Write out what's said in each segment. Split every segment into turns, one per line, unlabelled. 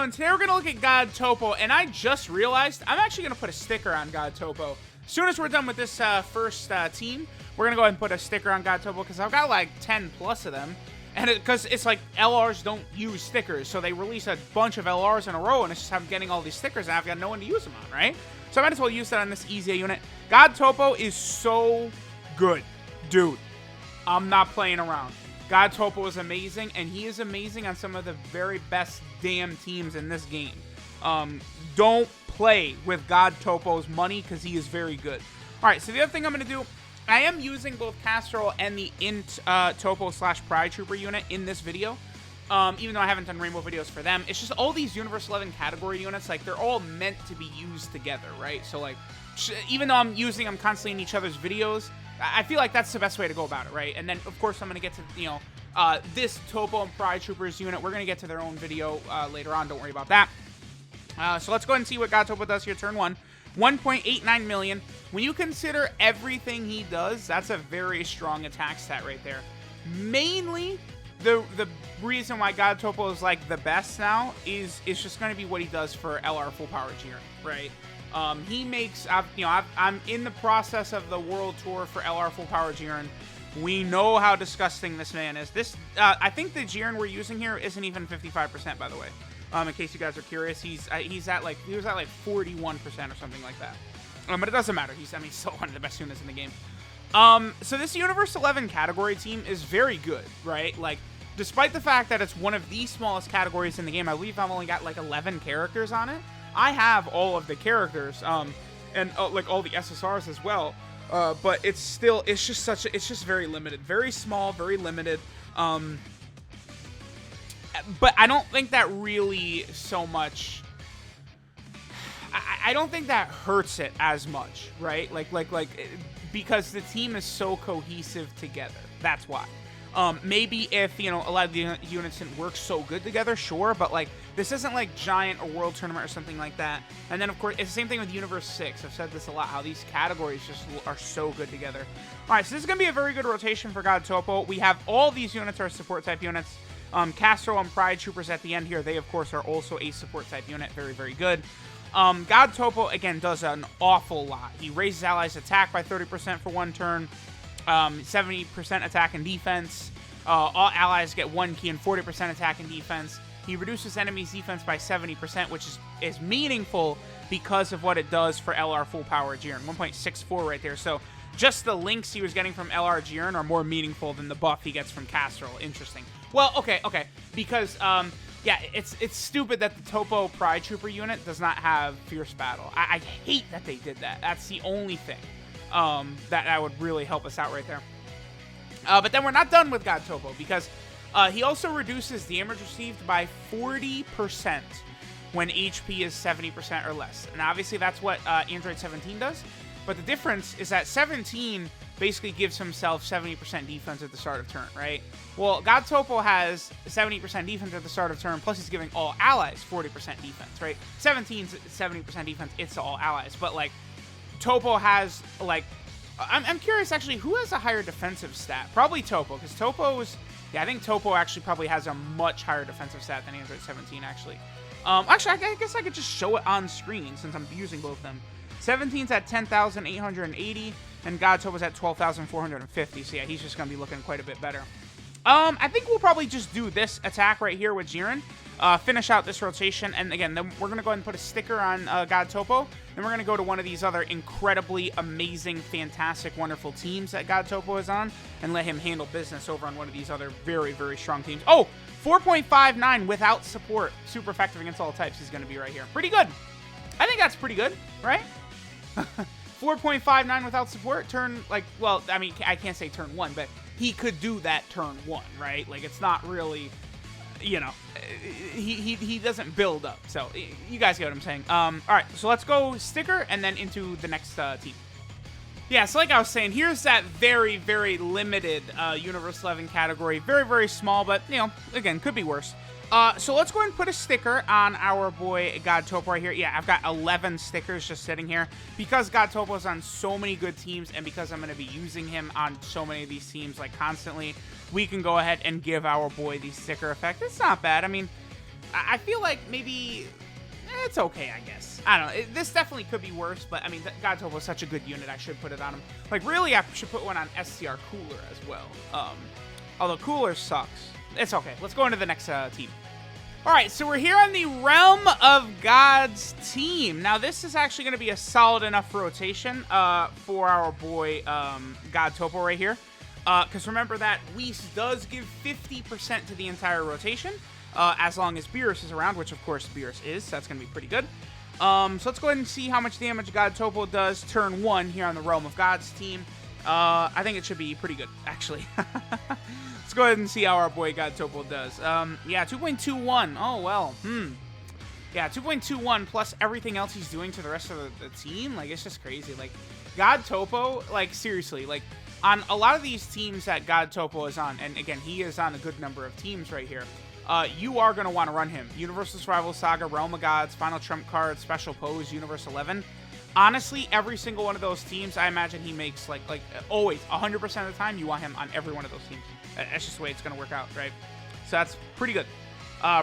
doing? Today we're going to look at God Toppo, and I just realized I'm actually going to put a sticker on God Toppo. As soon as we're done with this first team, we're going to go ahead and put a sticker on God Toppo, because I've got like 10 plus of them. And because it's like LRs don't use stickers, so they release a bunch of LRs in a row, and it's just I'm getting all these stickers, and I've got no one to use them on, right? So I might as well use that on this EZA unit. God Toppo is so good. Dude, I'm not playing around. God Toppo is amazing, and he is amazing on some of the very best damn teams in this game. Don't play with God Toppo's money, because he is very good. Alright, so the other thing I'm going to do, I am using both Castrol and the Int Toppo / Pride Trooper unit in this video. Even though I haven't done rainbow videos for them. It's just all these Universe 11 category units, like, they're all meant to be used together, right? So, like, even though I'm using them constantly in each other's videos, I feel like that's the best way to go about it, right? And then, of course, I'm going to get to, you know, this Toppo and Pride Troopers unit. We're going to get to their own video later on. Don't worry about that. So let's go ahead and see what God Toppo does here turn 1. 1.89 million. When you consider everything he does, that's a very strong attack stat right there. Mainly, the reason why God Toppo is like the best now is just going to be what he does for LR Full Power Jiren, right? He makes, I'm in the process of the world tour for LR Full Power Jiren. We know how disgusting this man is. This, I think the Jiren we're using here isn't even 55%, by the way. In case you guys are curious, he was at like 41% or something like that. But it doesn't matter. He's still one of the best units in the game. So this Universe 11 category team is very good, right? Like, despite the fact that it's one of the smallest categories in the game, I believe I've only got like 11 characters on it. I have all of the characters, and like all the SSRs as well. But it's just very limited, very small, very limited. But I don't think that really so much. I don't think that hurts it as much, right? Like because the team is so cohesive together. That's why. Maybe if, you know, a lot of the units didn't work so good together, sure, but like this isn't like Giant or World Tournament or something like that. And then of course it's the same thing with Universe 6. I've said this a lot, how these categories just are so good together. All right, so this is gonna be a very good rotation for God Toppo. We have all these units are support type units. Castro and Pride Troopers at the end here, they of course are also a support type unit. Very, very good. God Toppo again does an awful lot. He raises allies attack by 30% for one turn. 70% attack and defense. All allies get 1 key and 40% attack and defense. He reduces enemies' defense by 70%, which is meaningful because of what it does for LR Full Power Jiren. 1.64 right there. So just the links he was getting from LR Jiren are more meaningful than the buff he gets from Castrol. Interesting. Well, okay. Because, yeah, it's stupid that the Toppo Pride Trooper unit does not have Fierce Battle. I hate that they did that. That's the only thing. That would really help us out right there. But then we're not done with God Toppo, because he also reduces damage received by 40% when HP is 70% or less. And obviously that's what Android 17 does. But the difference is that 17 basically gives himself 70% defense at the start of turn, right? Well, God Toppo has 70% defense at the start of turn, plus he's giving all allies 40% defense, right? 17's 70% defense, it's to all allies. But, like, Toppo has, like, I'm curious, actually, who has a higher defensive stat? Probably Toppo, because Toppo's, yeah, I think Toppo actually probably has a much higher defensive stat than Android 17, actually. Actually, I guess I could just show it on screen, since I'm using both of them. 17's at 10,880, and God Toppo's at 12,450, so yeah, he's just going to be looking quite a bit better. I think we'll probably just do this attack right here with Jiren, finish out this rotation, and again, then we're going to go ahead and put a sticker on God Toppo, and we're going to go to one of these other incredibly amazing, fantastic, wonderful teams that God Toppo is on, and let him handle business over on one of these other very, very strong teams. Oh, 4.59 without support. Super effective against all types he's going to be right here. Pretty good. I think that's pretty good, right? 4.59 without support, turn, like, well, I mean, I can't say turn 1, but he could do that turn 1, right? Like, it's not really, you know, he doesn't build up. So, you guys get what I'm saying. All right, so let's go sticker and then into the next team. Yeah, so like I was saying, here's that very, very limited Universe 11 category. Very, very small, but, you know, again, could be worse. So let's go ahead and put a sticker on our boy God Toppo right here. Yeah, I've got 11 stickers just sitting here. Because God Toppo is on so many good teams, and because I'm going to be using him on so many of these teams, like, constantly, we can go ahead and give our boy the sticker effect. It's not bad. I mean, I feel like maybe it's okay, I guess. I don't know. This definitely could be worse, but I mean, God Toppo is such a good unit, I should put it on him. Like, really, I should put one on SCR Cooler as well. Although Cooler sucks. It's okay. Let's go into the next team. All right, so we're here on the Realm of God's team. Now, this is actually going to be a solid enough rotation for our boy God Toppo right here. Because remember that Whis does give 50% to the entire rotation, as long as Beerus is around, which of course Beerus is, so that's going to be pretty good. So let's go ahead and see how much damage God Toppo does turn 1 here on the Realm of God's team. I think it should be pretty good, actually. Let's go ahead and see how our boy God Toppo does. Yeah, 2.21. Oh, well, Yeah, 2.21 plus everything else he's doing to the rest of the team. Like, it's just crazy. Like, God Toppo, like, seriously, like, on a lot of these teams that God Toppo is on, and again, he is on a good number of teams right here, you are going to want to run him. Universal Survival Saga, Realm of Gods, Final Trump Card, Special Pose, Universe 11. Honestly, every single one of those teams, I imagine he makes, like always, 100% of the time, you want him on every one of those teams. That's just the way it's going to work out, right? So that's pretty good.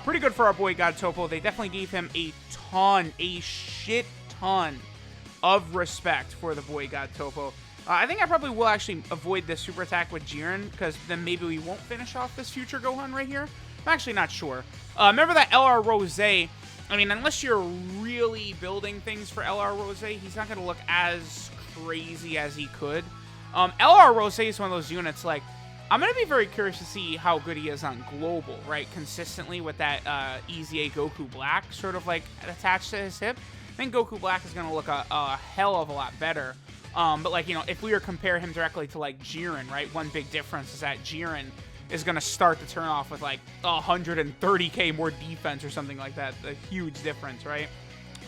Pretty good for our boy God Toppo. They definitely gave him a shit ton of respect for the boy God Toppo. I think I probably will actually avoid this super attack with Jiren, because then maybe we won't finish off this future Gohan right here. I'm actually not sure. Remember that LR Rose, I mean, unless you're really building things for LR Rose, he's not going to look as crazy as he could. LR Rose is one of those units, like, I'm going to be very curious to see how good he is on Global, right? Consistently with that EZA Goku Black sort of, like, attached to his hip. I think Goku Black is going to look a hell of a lot better. But, like, you know, if we were to compare him directly to, like, Jiren, right? One big difference is that Jiren is going to start the turn off with, like, 130k more defense or something like that. A huge difference, right?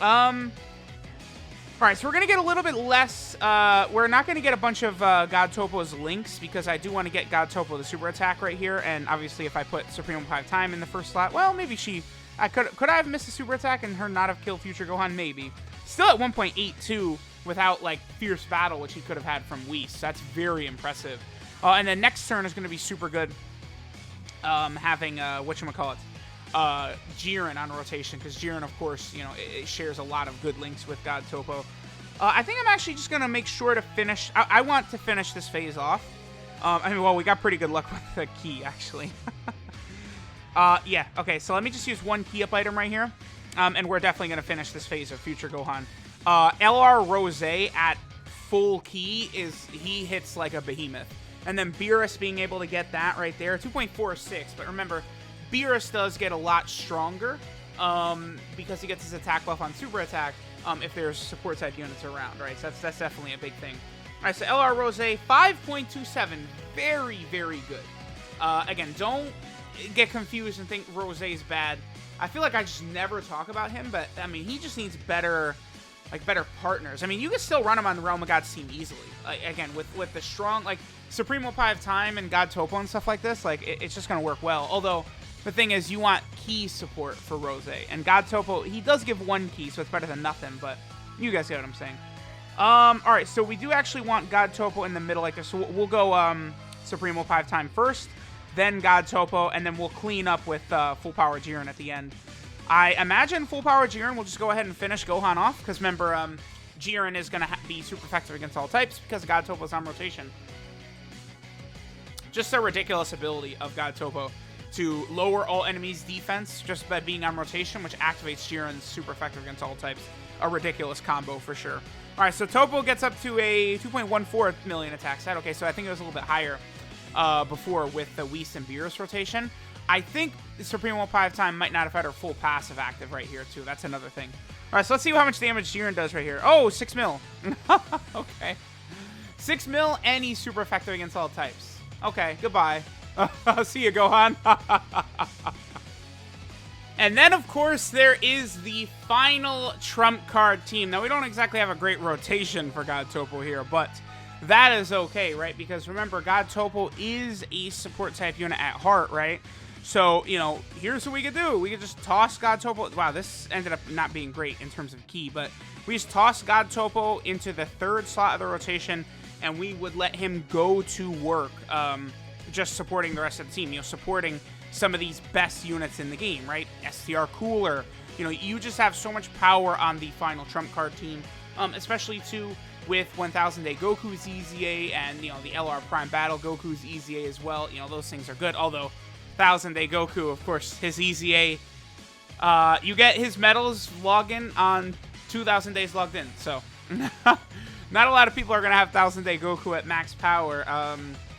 All right, so we're going to get a little bit less. We're not going to get a bunch of God Toppo's links, because I do want to get God Toppo the super attack right here. And obviously, if I put Supreme 5 time in the first slot, well, maybe could I have missed a super attack and her not have killed Future Gohan? Maybe. Still at 1.82 without, like, Fierce Battle, which he could have had from Whis. That's very impressive. And then next turn is going to be super good. Having, whatchamacallit, Jiren on rotation, because Jiren, of course, you know, it shares a lot of good links with God Toppo. I think I'm actually just going to make sure to finish. I want to finish this phase off. I mean, well, we got pretty good luck with the key, actually. Yeah, okay, so let me just use one key up item right here. And we're definitely going to finish this phase of Future Gohan. LR Rose at full key he hits like a behemoth. And then Beerus being able to get that right there, 2.46. But remember, Beerus does get a lot stronger because he gets his attack buff on super attack if there's support type units around, right? So that's definitely a big thing. All right, so LR Rose, 5.27, very, very good. Again, don't get confused and think Rose is bad. I feel like I just never talk about him, but I mean, he just needs better partners. I mean, you can still run him on the Realm of God's team easily. Again, with the strong, like, Supreme 5 time and God Toppo and stuff like this, like, it's just going to work well. Although, the thing is, you want key support for Rose. And God Toppo, he does give one key, so it's better than nothing, but you guys get what I'm saying. Alright, so we do actually want God Toppo in the middle like this. So we'll go Supreme 5 time first, then God Toppo, and then we'll clean up with Full Power Jiren at the end. I imagine Full Power Jiren will just go ahead and finish Gohan off, because remember, Jiren is going to be super effective against all types because God Toppo's on rotation. Just a ridiculous ability of God Toppo to lower all enemies' defense just by being on rotation, which activates Jiren's super effective against all types. A ridiculous combo for sure. All right, so Toppo gets up to a 2.14 million attack set. Okay, so I think it was a little bit higher before with the Whis and Beerus rotation. I think Supreme 5 time might not have had her full passive active right here, too. That's another thing. All right, so let's see how much damage Jiren does right here. Oh, 6 mil. Okay. 6 mil, and he's super effective against all types. Okay, goodbye. See you, Gohan. And then, of course, there is the final trump card team. Now, we don't exactly have a great rotation for God Toppo here, but that is okay, right? Because remember, God Toppo is a support type unit at heart, right? So, you know, here's what we could do. We could just toss God Toppo. Wow, this ended up not being great in terms of key, but we just toss God Toppo into the third slot of the rotation, and we would let him go to work. just supporting the rest of the team, you know, supporting some of these best units in the game, right? STR Cooler, you know, you just have so much power on the final trump card team, especially too with 1000 Day Goku's EZA and, you know, the LR Prime Battle Goku's EZA as well. You know, those things are good. Although 1000 Day Goku, of course, his EZA, you get his medals login on 2000 days logged in. So not a lot of people are going to have 1000 Day Goku at max power.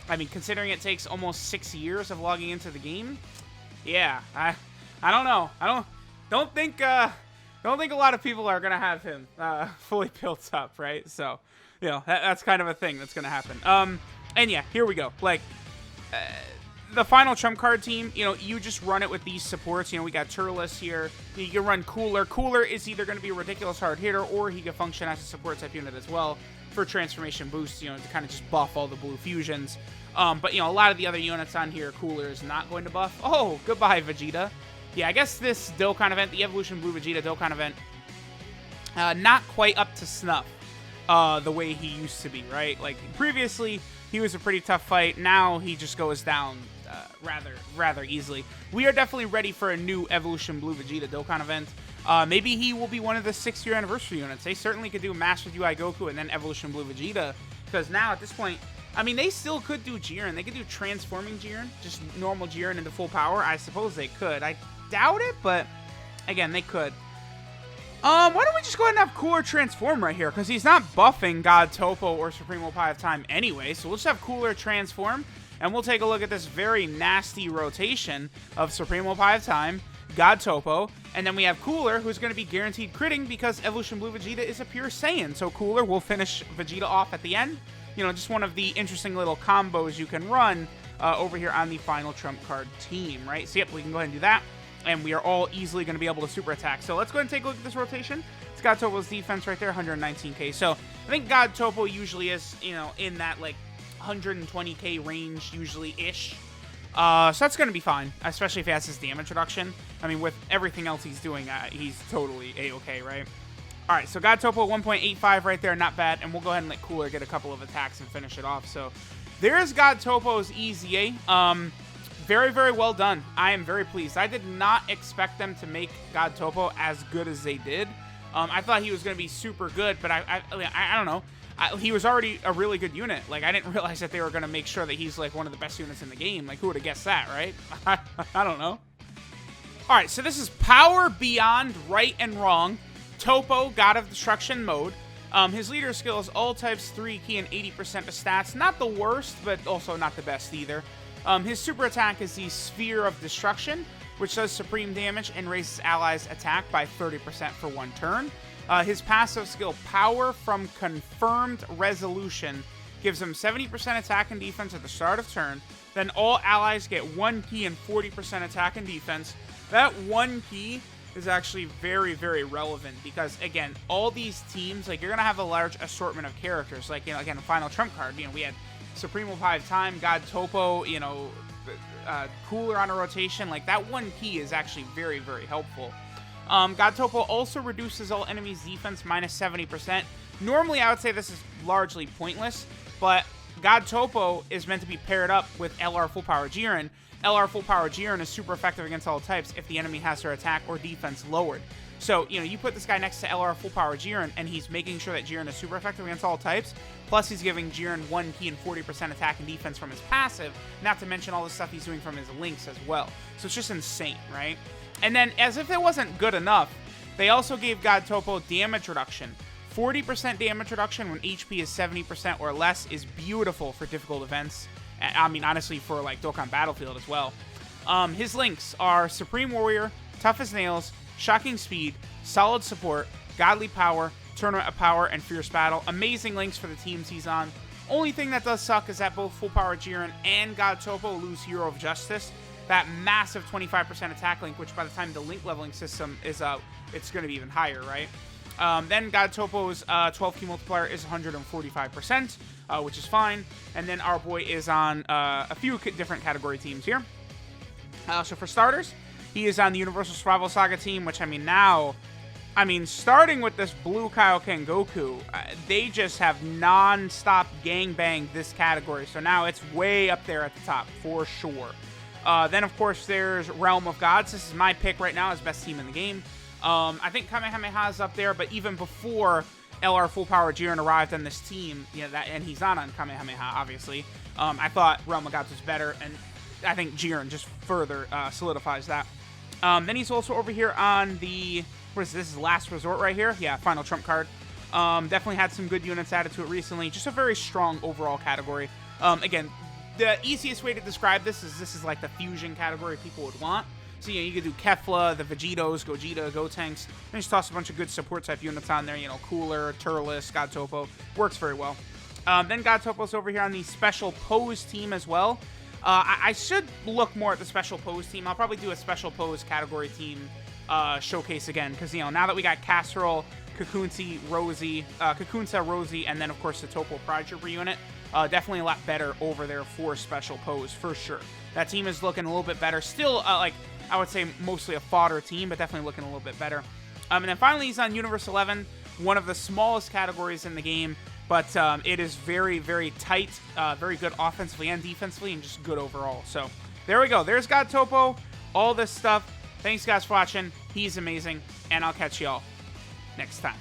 I mean, considering it takes almost 6 years of logging into the game, yeah, I don't know. Don't think a lot of people are gonna have him fully built up, right? So, you know, that's kind of a thing that's gonna happen. And yeah, here we go. Like, the final trump card team, you know, you just run it with these supports. You know, we got Turles here. You can run Cooler. Cooler is either going to be a ridiculous hard hitter, or he can function as a support type unit as well for transformation boosts, you know, to kind of just buff all the blue fusions. But, you know, a lot of the other units on here, Cooler is not going to buff. Oh, goodbye, Vegeta. Yeah, I guess this Dokkan event, the Evolution Blue Vegeta Dokkan event, not quite up to snuff the way he used to be, right? Like, previously, he was a pretty tough fight. Now, he just goes down rather easily. We are definitely ready for a new Evolution Blue Vegeta Dokkan event. Maybe he will be one of the 6-year anniversary units. They certainly could do Mastered UI Goku and then Evolution Blue Vegeta, because now, at this point, I mean, they still could do Jiren. They could do Transforming Jiren, just normal Jiren into full power. I suppose they could. I doubt it, but again, they could. Why don't we just go ahead and have Cooler transform right here? Because he's not buffing God Toppo or Supreme Pie of Time anyway, so we'll just have Cooler transform, and we'll take a look at this very nasty rotation of Supreme Pie of Time, God Toppo, and then we have Cooler, who's going to be guaranteed critting because Evolution Blue Vegeta is a pure Saiyan, so Cooler will finish Vegeta off at the end. You know, just one of the interesting little combos you can run over here on the final trump card team, right? So, yep, we can go ahead and do that, and we are all easily going to be able to super attack. So, let's go ahead and take a look at this rotation. It's God Toppo's defense right there, 119k. So, I think God Toppo usually is, you know, in that, like, 120k range, usually-ish. So, that's going to be fine, especially if he has his damage reduction. I mean, with everything else he's doing, he's totally A-okay, right? All right, so God Toppo 1.85 right there, not bad. And we'll go ahead and let Cooler get a couple of attacks and finish it off. So there's God Toppo's EZA. Very, very well done. I am very pleased. I did not expect them to make God Toppo as good as they did. I thought he was going to be super good, but I don't know. He was already a really good unit. Like, I didn't realize that they were going to make sure that he's, like, one of the best units in the game. Like, who would have guessed that, right? I don't know. All right, so this is Power Beyond Right and Wrong. Toppo, God of Destruction mode. His leader skill is all types 3 key and 80% of stats. Not the worst, but also not the best either. His super attack is the Sphere of Destruction, which does supreme damage and raises allies' attack by 30% for 1 turn. His passive skill, Power from Confirmed Resolution, gives him 70% attack and defense at the start of turn. Then all allies get 1 key and 40% attack and defense. That 1 key is actually very, very relevant because, again, all these teams, like, you're going to have a large assortment of characters. Like, you know, again, a final trump card, you know, we had Supreme Pie of Time, God Toppo, you know, Cooler on a rotation. Like, that 1 key is actually very, very helpful. God Toppo also reduces all enemies' defense minus 70%. Normally, I would say this is largely pointless, but God Toppo is meant to be paired up with LR Full Power Jiren. LR Full Power Jiren is super effective against all types if the enemy has their attack or defense lowered. So, you know, you put this guy next to LR Full Power Jiren, and he's making sure that Jiren is super effective against all types, plus he's giving Jiren 1 key and 40% attack and defense from his passive, not to mention all the stuff he's doing from his links as well. So it's just insane, right? And then, as if it wasn't good enough, they also gave God Toppo damage reduction. 40% damage reduction when HP is 70% or less is beautiful for difficult events. I mean, honestly, for, like, Dokkan Battlefield as well. His links are Supreme Warrior, Tough as Nails, Shocking Speed, Solid Support, Godly Power, Tournament of Power, and Fierce Battle. Amazing links for the teams he's on. Only thing that does suck is that both Full Power Jiren and God Toppo lose Hero of Justice. That massive 25% attack link, which by the time the link leveling system is up, it's going to be even higher, right? Then God Toppo's 12 key multiplier is 145%, which is fine. And then our boy is on a few different category teams here. So for starters, he is on the Universal Survival Saga team, which, I mean, now I mean, starting with this blue Kaioken Goku, they just have non-stop gangbang this category. So now it's way up there at the top, for sure. Then, of course, there's Realm of Gods. This is my pick right now as best team in the game. I think Kamehameha is up there, but even before LR Full Power Jiren arrived on this team, and he's not on Kamehameha, obviously, I thought Realm of Gods was better, and I think Jiren just further solidifies that. Then he's also over here on the... What is this? This is Last Resort right here. Yeah, Final Trump card. Definitely had some good units added to it recently. Just a very strong overall category. Again, the easiest way to describe this is like the fusion category people would want. So, you could do Kefla, the Vegetos, Gogeta, Gotenks. And just toss a bunch of good support type units on there. Cooler, Turles, God Toppo. Works very well. Then God Toppo's over here on the Special Pose team as well. I should look more at the Special Pose team. I'll probably do a Special Pose category team showcase again, because now that we got Casserole, Kakunta, Rosie, and then of course the Toppo Pride Trooper unit, definitely a lot better over there for Special Pose for sure. That team is looking a little bit better. Still, like I would say, mostly a fodder team, but definitely looking a little bit better. And then finally, he's on Universe 11, one of the smallest categories in the game, but it is very, very tight, very good offensively and defensively, and just good overall. So there we go. There's God Toppo, all this stuff. Thanks, guys, for watching. He's amazing, and I'll catch y'all next time.